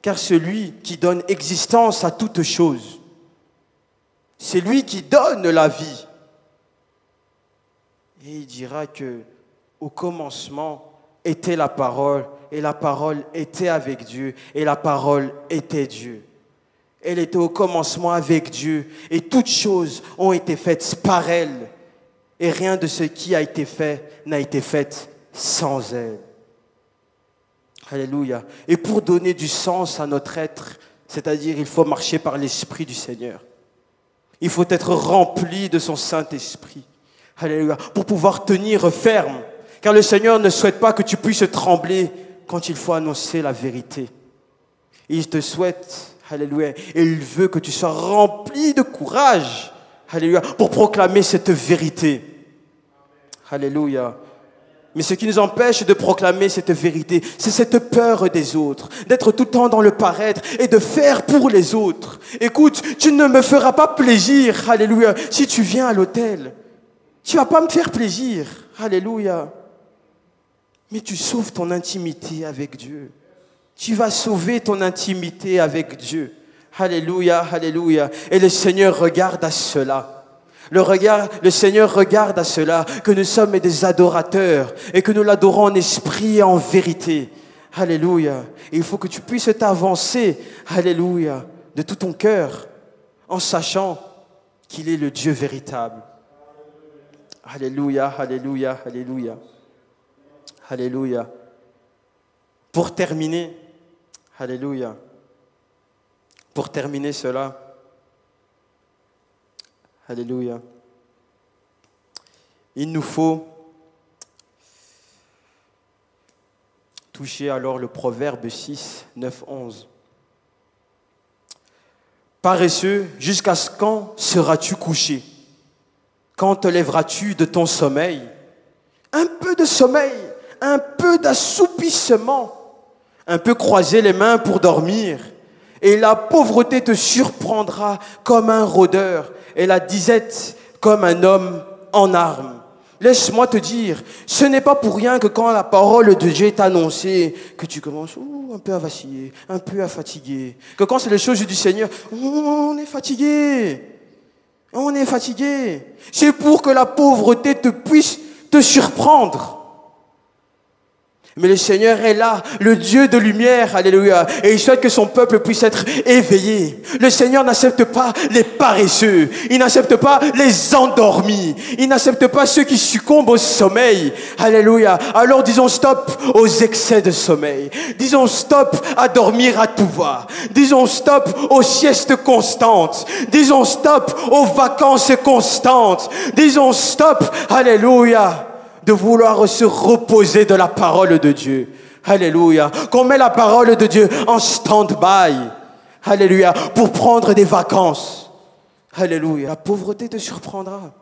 Car celui qui donne existence à toute chose, c'est lui qui donne la vie. Et il dira que au commencement était la parole, et la parole était avec Dieu, et la parole était Dieu. Elle était au commencement avec Dieu, et toutes choses ont été faites par elle, et rien de ce qui a été fait n'a été fait sans elle. Alléluia. Et pour donner du sens à notre être, c'est-à-dire il faut marcher par l'Esprit du Seigneur. Il faut être rempli de son Saint-Esprit. Alléluia. Pour pouvoir tenir ferme. Car le Seigneur ne souhaite pas que tu puisses trembler quand il faut annoncer la vérité. Il te souhaite, alléluia, et il veut que tu sois rempli de courage, alléluia, pour proclamer cette vérité. Alléluia. Mais ce qui nous empêche de proclamer cette vérité, c'est cette peur des autres, d'être tout le temps dans le paraître et de faire pour les autres. Écoute, tu ne me feras pas plaisir, alléluia, si tu viens à l'autel. Tu ne vas pas me faire plaisir, alléluia. Mais tu sauves ton intimité avec Dieu. Tu vas sauver ton intimité avec Dieu. Alléluia, alléluia. Et le Seigneur regarde à cela. Le Seigneur regarde à cela, que nous sommes des adorateurs et que nous l'adorons en esprit et en vérité. Alléluia. Et il faut que tu puisses t'avancer, alléluia, de tout ton cœur, en sachant qu'il est le Dieu véritable. Alléluia, alléluia, alléluia. Alléluia. Pour terminer, alléluia. Pour terminer cela, alléluia. Il nous faut toucher alors le proverbe 6, 9, 11. Paresseux, jusqu'à quand seras-tu couché? Quand te lèveras-tu de ton sommeil? Un peu de sommeil, un peu d'assoupissement, un peu croiser les mains pour dormir. Et la pauvreté te surprendra comme un rôdeur, et la disette comme un homme en armes. Laisse-moi te dire, ce n'est pas pour rien que quand la parole de Dieu est annoncée, que tu commences un peu à vaciller, un peu à fatiguer. Que quand c'est les choses du Seigneur, on est fatigué. On est fatigué. C'est pour que la pauvreté te puisse te surprendre. Mais le Seigneur est là, le Dieu de lumière, alléluia, et il souhaite que son peuple puisse être éveillé. Le Seigneur n'accepte pas les paresseux, il n'accepte pas les endormis, il n'accepte pas ceux qui succombent au sommeil, alléluia. Alors disons stop aux excès de sommeil, disons stop à dormir à tout va, disons stop aux siestes constantes, disons stop aux vacances constantes, disons stop, alléluia, de vouloir se reposer de la parole de Dieu. Alléluia. Qu'on met la parole de Dieu en stand-by. Alléluia. Pour prendre des vacances. Alléluia. La pauvreté te surprendra.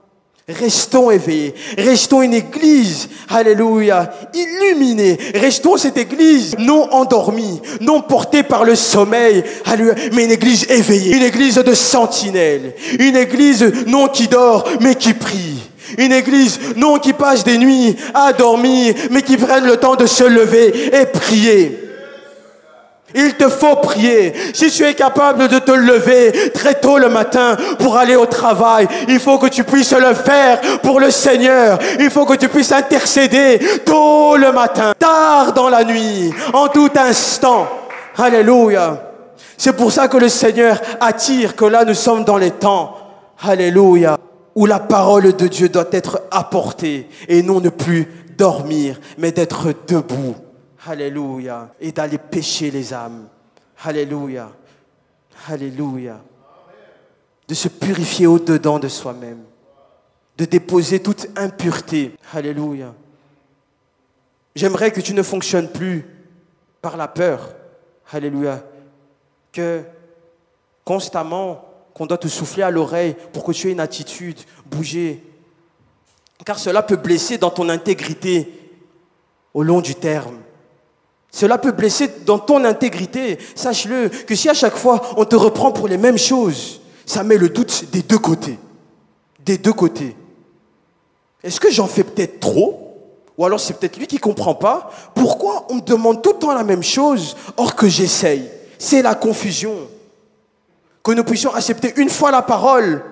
Restons éveillés. Restons une église. Alléluia. Illuminée. Restons cette église non endormie, non portée par le sommeil. Alléluia. Mais une église éveillée. Une église de sentinelle. Une église non qui dort, mais qui prie. Une église, non qui passe des nuits à dormir, mais qui prenne le temps de se lever et prier. Il te faut prier. Si tu es capable de te lever très tôt le matin pour aller au travail, il faut que tu puisses le faire pour le Seigneur. Il faut que tu puisses intercéder tôt le matin, tard dans la nuit, en tout instant. Alléluia. C'est pour ça que le Seigneur attire, que là nous sommes dans les temps. Alléluia. Où la parole de Dieu doit être apportée et non ne plus dormir, mais d'être debout. Alléluia. Et d'aller pêcher les âmes. Alléluia. Alléluia. De se purifier au-dedans de soi-même. De déposer toute impureté. Alléluia. J'aimerais que tu ne fonctionnes plus par la peur. Alléluia. Que constamment, qu'on doit te souffler à l'oreille pour que tu aies une attitude, bouger. car cela peut blesser dans ton intégrité au long du terme. Cela peut blesser dans ton intégrité. Sache-le, que si à chaque fois on te reprend pour les mêmes choses, ça met le doute des deux côtés. Des deux côtés. Est-ce que j'en fais peut-être trop? Ou alors c'est peut-être lui qui ne comprend pas. Pourquoi on me demande tout le temps la même chose, or que j'essaye? C'est la confusion. Que nous puissions accepter une fois la parole,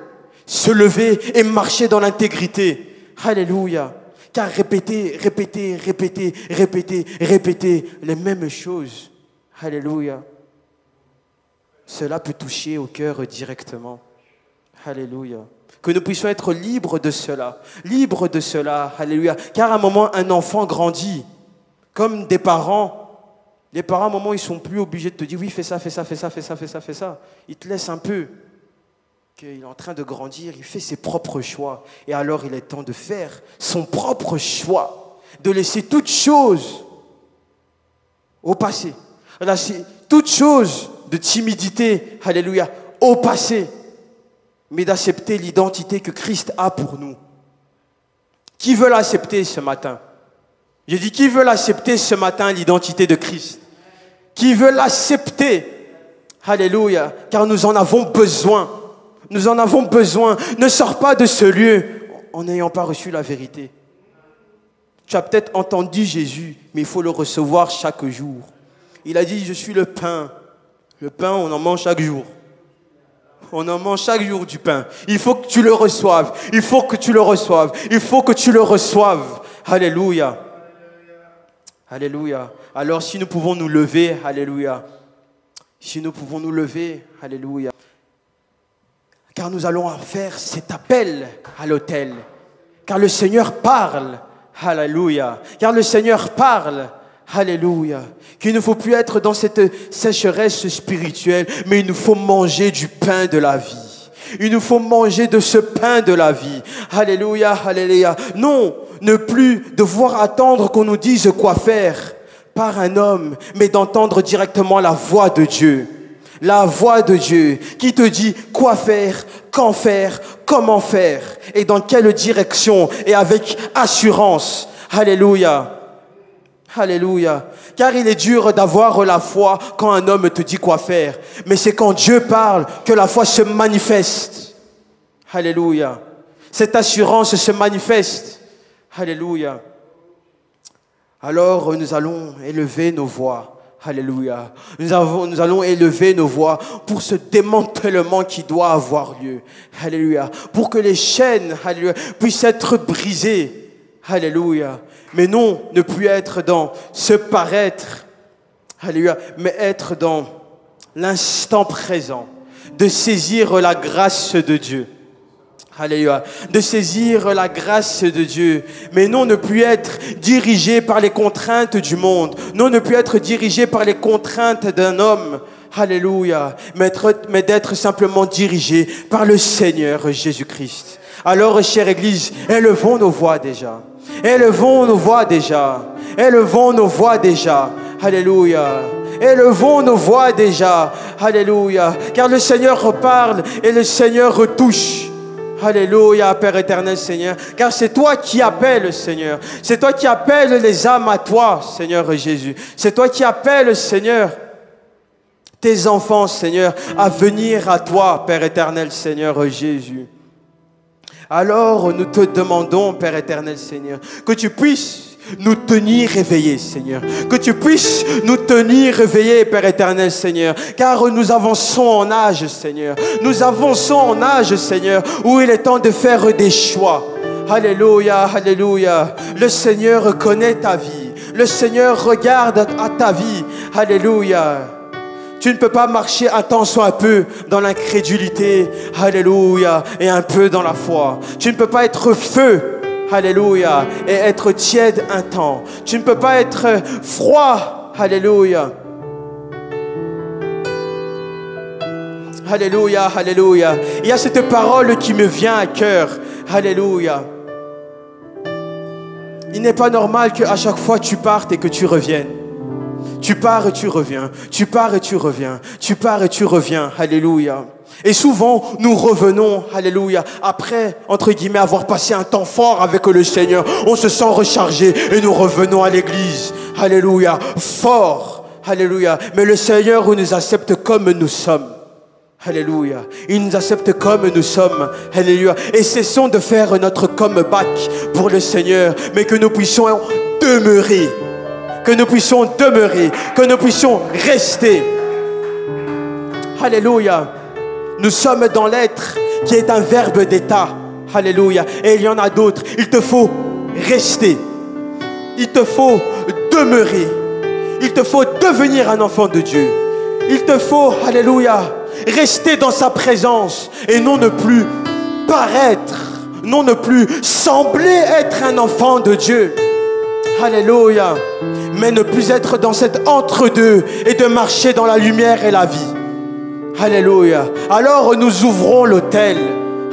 se lever et marcher dans l'intégrité. Alléluia. Car répéter les mêmes choses. Alléluia. Cela peut toucher au cœur directement. Alléluia. Que nous puissions être libres de cela. Libres de cela. Alléluia. Car à un moment, un enfant grandit. Comme des parents. Les parents, à un moment, ils ne sont plus obligés de te dire, oui, fais ça. Ils te laissent un peu. Qu'il est en train de grandir, il fait ses propres choix. Et alors, il est temps de faire son propre choix. De laisser toute chose au passé. Laisser toute chose de timidité, alléluia, au passé. Mais d'accepter l'identité que Christ a pour nous. Qui veut l'accepter ce matin? J'ai dit, qui veut l'accepter ce matin, l'identité de Christ? Qui veut l'accepter? Alléluia, car nous en avons besoin. Nous en avons besoin. Ne sors pas de ce lieu en n'ayant pas reçu la vérité. Tu as peut-être entendu Jésus, mais il faut le recevoir chaque jour. Il a dit, je suis le pain. Le pain, on en mange chaque jour. On en mange chaque jour du pain. Il faut que tu le reçoives. Il faut que tu le reçoives. Il faut que tu le reçoives. Alléluia. Alléluia. Alors si nous pouvons nous lever, alléluia. Si nous pouvons nous lever, alléluia. Car nous allons faire cet appel à l'autel. Car le Seigneur parle. Alléluia. Car le Seigneur parle. Alléluia. Qu'il ne faut plus être dans cette sécheresse spirituelle, mais il nous faut manger du pain de la vie. Il nous faut manger de ce pain de la vie. Alléluia, alléluia. Non, ne plus devoir attendre qu'on nous dise quoi faire par un homme, mais d'entendre directement la voix de Dieu. La voix de Dieu qui te dit quoi faire, quand faire, comment faire et dans quelle direction et avec assurance. Alléluia. Alléluia. Car il est dur d'avoir la foi quand un homme te dit quoi faire. Mais c'est quand Dieu parle que la foi se manifeste. Alléluia. Cette assurance se manifeste. Alléluia. Alors nous allons élever nos voix. Alléluia. Nous allons élever nos voix pour ce démantèlement qui doit avoir lieu. Alléluia. Pour que les chaînes, alléluia, puissent être brisées. Alléluia. Mais non, ne plus être dans ce paraître. Alléluia. Mais être dans l'instant présent. De saisir la grâce de Dieu. Alléluia. De saisir la grâce de Dieu. Mais non, ne plus être dirigé par les contraintes du monde. Non, ne plus être dirigé par les contraintes d'un homme. Alléluia. Mais d'être simplement dirigé par le Seigneur Jésus-Christ. Alors, chère Église, élevons nos voix déjà. Élevons nos voix déjà. Élevons nos voix déjà. Alléluia. Élevons nos voix déjà. Alléluia. Car le Seigneur parle et le Seigneur retouche. Alléluia, Père éternel, Seigneur. Car c'est toi qui appelles, Seigneur. C'est toi qui appelles les âmes à toi, Seigneur Jésus. C'est toi qui appelles, Seigneur, tes enfants, Seigneur, à venir à toi, Père éternel, Seigneur Jésus. Alors, nous te demandons, Père éternel, Seigneur, que tu puisses nous tenir éveillés, Seigneur. Que tu puisses nous tenir éveillés, Père éternel, Seigneur. Car nous avançons en âge, Seigneur. Nous avançons en âge, Seigneur, où il est temps de faire des choix. Alléluia, alléluia. Le Seigneur connaît ta vie. Le Seigneur regarde à ta vie. Alléluia. Tu ne peux pas marcher un temps soit un peu dans l'incrédulité. Alléluia. Et un peu dans la foi. Tu ne peux pas être feu. Alléluia. Et être tiède un temps. Tu ne peux pas être froid. Alléluia. Alléluia, alléluia. Il y a cette parole qui me vient à cœur. Alléluia. Il n'est pas normal qu'à chaque fois tu partes et que tu reviennes. Tu pars et tu reviens. Tu pars et tu reviens. Tu pars et tu reviens. Alléluia. Et souvent, nous revenons, alléluia, après, entre guillemets, avoir passé un temps fort avec le Seigneur. On se sent rechargé et nous revenons à l'église, alléluia, fort, alléluia. Mais le Seigneur nous accepte comme nous sommes. Alléluia. Il nous accepte comme nous sommes. Alléluia. Et cessons de faire notre comeback pour le Seigneur, mais que nous puissions demeurer. Que nous puissions demeurer. Que nous puissions rester. Alléluia. Nous sommes dans l'être qui est un verbe d'état. Alléluia. Et il y en a d'autres. Il te faut rester. Il te faut demeurer. Il te faut devenir un enfant de Dieu. Il te faut, alléluia, rester dans sa présence et non ne plus paraître, non ne plus sembler être un enfant de Dieu. Alléluia. Mais ne plus être dans cet entre-deux et de marcher dans la lumière et la vie. Alléluia. Alors nous ouvrons l'autel.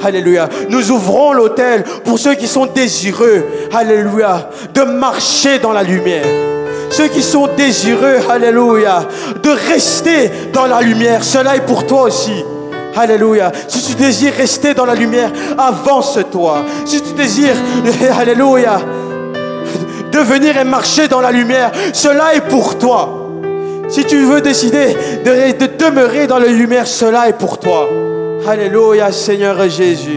Alléluia. Nous ouvrons l'autel pour ceux qui sont désireux, alléluia, de marcher dans la lumière. Ceux qui sont désireux, alléluia, de rester dans la lumière. Cela est pour toi aussi. Alléluia. Si tu désires rester dans la lumière, avance-toi. Si tu désires, alléluia, devenir et marcher dans la lumière, cela est pour toi. Si tu veux décider de demeurer dans la lumière, cela est pour toi. Alléluia, Seigneur Jésus.